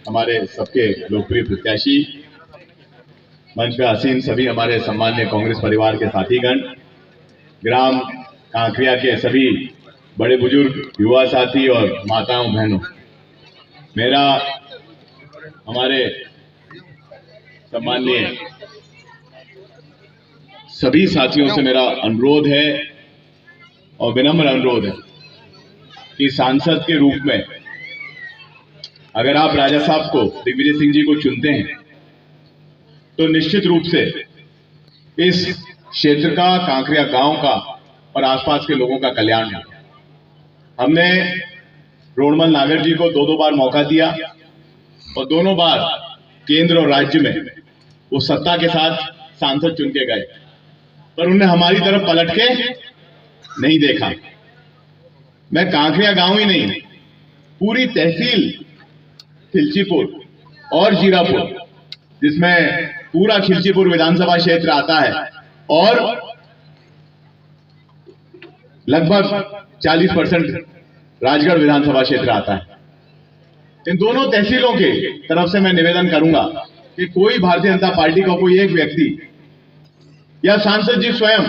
हमारे सबके लोकप्रिय प्रत्याशी, मंच पे आसीन सभी हमारे सम्मान्य कांग्रेस परिवार के साथीगण, ग्राम कांकरिया के सभी बड़े बुजुर्ग, युवा साथी और माताओं बहनों, मेरा हमारे सम्मान्य सभी साथियों से मेरा अनुरोध है और विनम्र अनुरोध है कि सांसद के रूप में अगर आप राजा साहब को, दिग्विजय सिंह जी को चुनते हैं तो निश्चित रूप से इस क्षेत्र का, कांकरिया गांव का और आसपास के लोगों का कल्याण है। हमने रोडमल नागर जी को दो बार मौका दिया और दोनों बार केंद्र और राज्य में वो सत्ता के साथ सांसद चुन के गए, पर उन्हें हमारी तरफ पलट के नहीं देखा। मैं कांकरिया गांव ही नहीं, पूरी तहसील खिलचीपुर और जीरापुर, जिसमें पूरा खिलचीपुर विधानसभा क्षेत्र आता है और लगभग 40% राजगढ़ विधानसभा क्षेत्र आता है, इन दोनों तहसीलों के तरफ से मैं निवेदन करूंगा कि कोई भारतीय जनता पार्टी का कोई एक व्यक्ति या सांसद जी स्वयं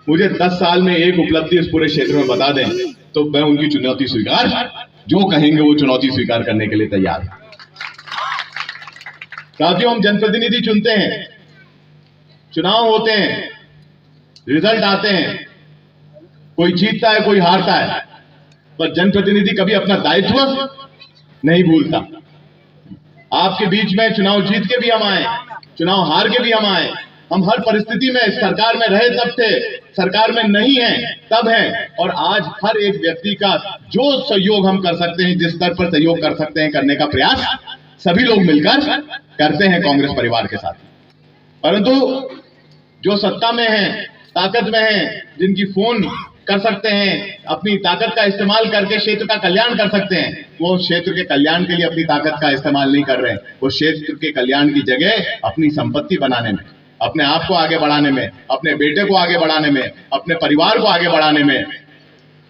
मुझे 10 साल में एक उपलब्धि इस पूरे क्षेत्र में बता दें तो मैं उनकी चुनौती स्वीकार, जो कहेंगे वो चुनौती स्वीकार करने के लिए तैयार है। साथियों, हम जनप्रतिनिधि चुनते हैं, चुनाव होते हैं, रिजल्ट आते हैं, कोई जीतता है कोई हारता है, पर जनप्रतिनिधि कभी अपना दायित्व नहीं भूलता। आपके बीच में चुनाव जीत के भी हम आए, चुनाव हार के भी हम आए, हम हर परिस्थिति में सरकार में रहे तब थे, सरकार में नहीं है तब है, और आज हर एक व्यक्ति का जो सहयोग हम कर सकते हैं, जिस स्तर पर सहयोग कर सकते हैं, करने का प्रयास सभी लोग मिलकर करते हैं कांग्रेस परिवार के साथ। परंतु जो सत्ता में है, ताकत में है, जिनकी फोन कर सकते हैं, अपनी ताकत का इस्तेमाल करके क्षेत्र का कल्याण कर सकते हैं, वो क्षेत्र के कल्याण के लिए अपनी ताकत का इस्तेमाल नहीं कर रहे हैं। वो क्षेत्र के कल्याण की जगह अपनी संपत्ति बनाने में, अपने आप को आगे बढ़ाने में, अपने बेटे को आगे बढ़ाने में, अपने परिवार को आगे बढ़ाने में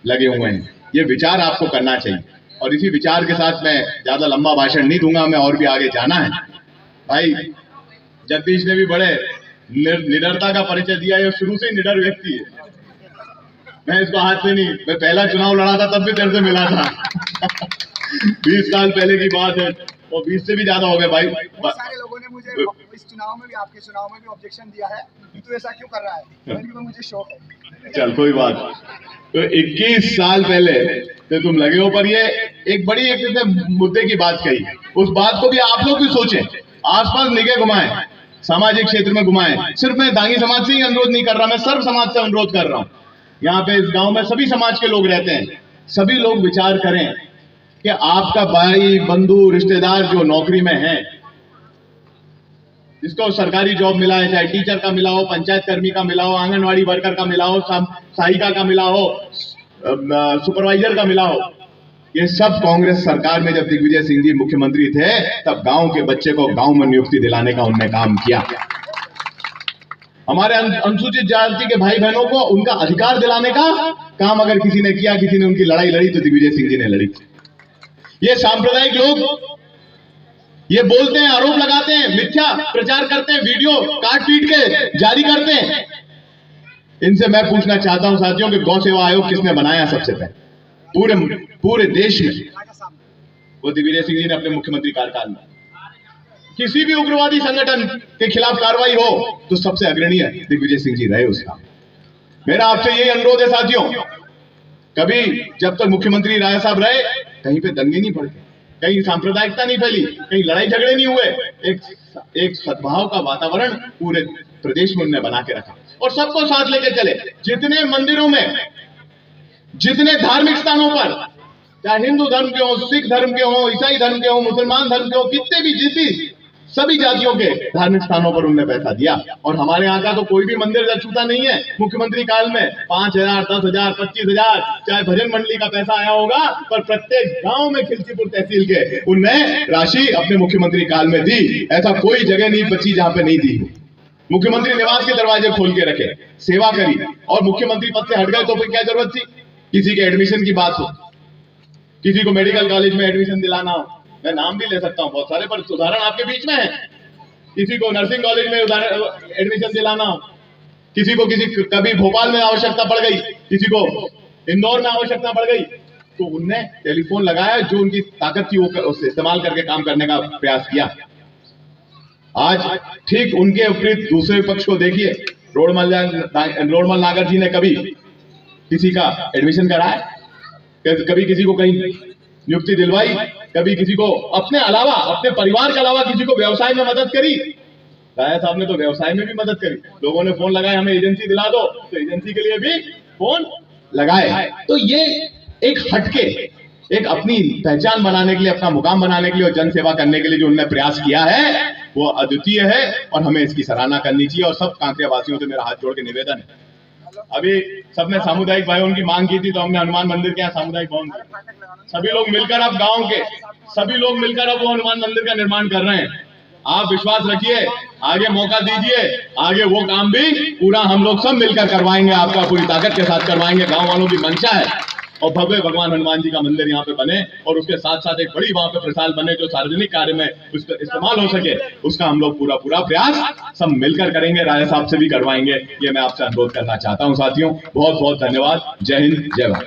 लगे हुए हैं। ये विचार आपको करना चाहिए और इसी विचार के साथ मैं ज्यादा लंबा भाषण नहीं दूंगा, मैं और भी आगे जाना है। भाई जगदीश ने भी बड़े निडरता का परिचय दिया, ये शुरू से ही निडर व्यक्ति है। मैं इसको हाथ से नहीं, मैं पहला चुनाव लड़ा था तब भी तेरे से मिला था 20 साल पहले की बात है, और 20 से भी ज्यादा हो गए भाई। बहुत सारे लोगों ने मुझे इस चुनाव में भी, आपके चुनाव में भी ऑब्जेक्शन दिया है कि तू ऐसा क्यों कर रहा है, तो मुझे शौक है। चल कोई बात, तो 21 साल पहले तो तुम लगे हो, पर ये एक बड़ी एक मुद्दे की बात कही, उस बात को भी आप लोग भी सोचें, आसपास निगाह घुमाएं, सामाजिक क्षेत्र में घुमाएं। सिर्फ मैं दांगी समाज से ही अनुरोध नहीं कर रहा, मैं सर्व समाज से अनुरोध कर रहा हूं। यहाँ पे इस गांव में सभी समाज के लोग रहते हैं, सभी लोग विचार करें कि आपका भाई, बंधु, रिश्तेदार जो नौकरी में है, जिसको सरकारी जॉब मिला है, चाहे टीचर का मिला हो, पंचायत कर्मी का मिला हो, आंगनवाड़ी वर्कर का मिला हो, सहायिका का मिला हो, सुपरवाइजर का मिला हो, ये सब कांग्रेस सरकार में जब दिग्विजय सिंह जी मुख्यमंत्री थे तब गांव के बच्चे को गांव में नियुक्ति दिलाने का उन्होंने काम किया। हमारे अनुसूचित जाति के भाई बहनों को उनका अधिकार दिलाने का काम अगर किसी ने किया, किसी ने उनकी लड़ाई लड़ी, तो दिग्विजय सिंह जी ने लड़ी। ये सांप्रदायिक लोग ये बोलते हैं, आरोप लगाते हैं, मिथ्या प्रचार करते हैं, वीडियो काट पीट के जारी करते हैं। इनसे मैं पूछना चाहता हूं साथियों कि गौ सेवा आयोग किसने बनाया? सबसे पहले पूरे देश में वो दिग्विजय सिंह जी ने अपने मुख्यमंत्री कार्यकाल में। किसी भी उग्रवादी संगठन के खिलाफ कार्रवाई हो तो सबसे अग्रणी दिग्विजय सिंह जी रहे उसका। मेरा आपसे यही अनुरोध है साथियों, कभी जब तक मुख्यमंत्री राय साहब रहे कहीं पे दंगे नहीं पड़े, कहीं सांप्रदायिकता नहीं फैली, कहीं लड़ाई झगड़े नहीं हुए, एक सद्भाव का वातावरण पूरे प्रदेश में उन्होंने बना के रखा और सबको साथ लेके चले। जितने मंदिरों में, जितने धार्मिक स्थानों पर, चाहे हिंदू धर्म के हो, सिख धर्म के हो, ईसाई धर्म के हो, मुसलमान धर्म के हो, कितने भी जितनी सभी जातियों के धार्मिक स्थानों पर उन्होंने पैसा दिया। और हमारे यहाँ का तो कोई भी मंदिर छूटा नहीं है। मुख्यमंत्री काल में 5,000, 10,000, 25,000 चाहे भजन मंडली का पैसा आया होगा, पर प्रत्येक गांव में खिलचीपुर तहसील के उनने राशि अपने मुख्यमंत्री काल में दी। ऐसा कोई जगह नहीं बची जहां पे नहीं दी। मुख्यमंत्री निवास के दरवाजे खोल के रखे, सेवा करी, और मुख्यमंत्री पद से हट गए तो फिर क्या जरूरत थी? किसी के एडमिशन की बात हो, किसी को मेडिकल कॉलेज में एडमिशन दिलाना हो, मैं नाम भी ले सकता हूं बहुत सारे, पर उदाहरण आपके बीच में है। किसी को नर्सिंग कॉलेज में एडमिशन दिलाना, किसी को कभी भोपाल में आवश्यकता पड़ गई, किसी को इंदौर में आवश्यकता पड़ गई, तो उनने टेलीफोन लगाया, जो उनकी ताकत थी वो उससे इस्तेमाल करके काम करने का प्रयास किया। आज ठीक उनके विपरीत दूसरे पक्ष को देखिए, रोडमल नागर जी ने कभी किसी का एडमिशन कराया, कभी किसी को कहीं नियुक्ति दिलवाई, कभी किसी को अपने अलावा, अपने परिवार के अलावा किसी को व्यवसाय में मदद करी। राजा साहब ने तो व्यवसाय में भी मदद करी। लोगों ने फोन लगाए हमें एजेंसी दिला दो, तो एजेंसी के लिए भी फोन लगाए। तो ये एक हटके, एक अपनी पहचान बनाने के लिए, अपना मुकाम बनाने के लिए और जन सेवा करने के लिए जो उन्होंने प्रयास किया है वो अद्वितीय है और हमें इसकी सराहना करनी चाहिए। और सब कांकरिया वासियों से मेरा हाथ जोड़ के निवेदन है, अभी सबने सामुदायिक भवन की मांग की थी, तो हमने हनुमान मंदिर के यहाँ सामुदायिक भवन, सभी लोग मिलकर, अब गांव के सभी लोग मिलकर अब वो हनुमान मंदिर का निर्माण कर रहे हैं। आप विश्वास रखिए, आगे मौका दीजिए, आगे वो काम भी पूरा हम लोग सब मिलकर करवाएंगे, आपका पूरी ताकत के साथ करवाएंगे। गांव वालों की मंशा है और भव्य भगवान हनुमान जी का मंदिर यहाँ पे बने और उसके साथ साथ एक बड़ी वहां पे प्रसाद बने जो सार्वजनिक कार्य में उसका इस्तेमाल हो सके, उसका हम लोग पूरा प्रयास सब मिलकर करेंगे। राजा साहब से भी करवाएंगे, ये मैं आपसे अनुरोध करना चाहता हूँ। साथियों, बहुत बहुत धन्यवाद। जय हिंद, जय भारत।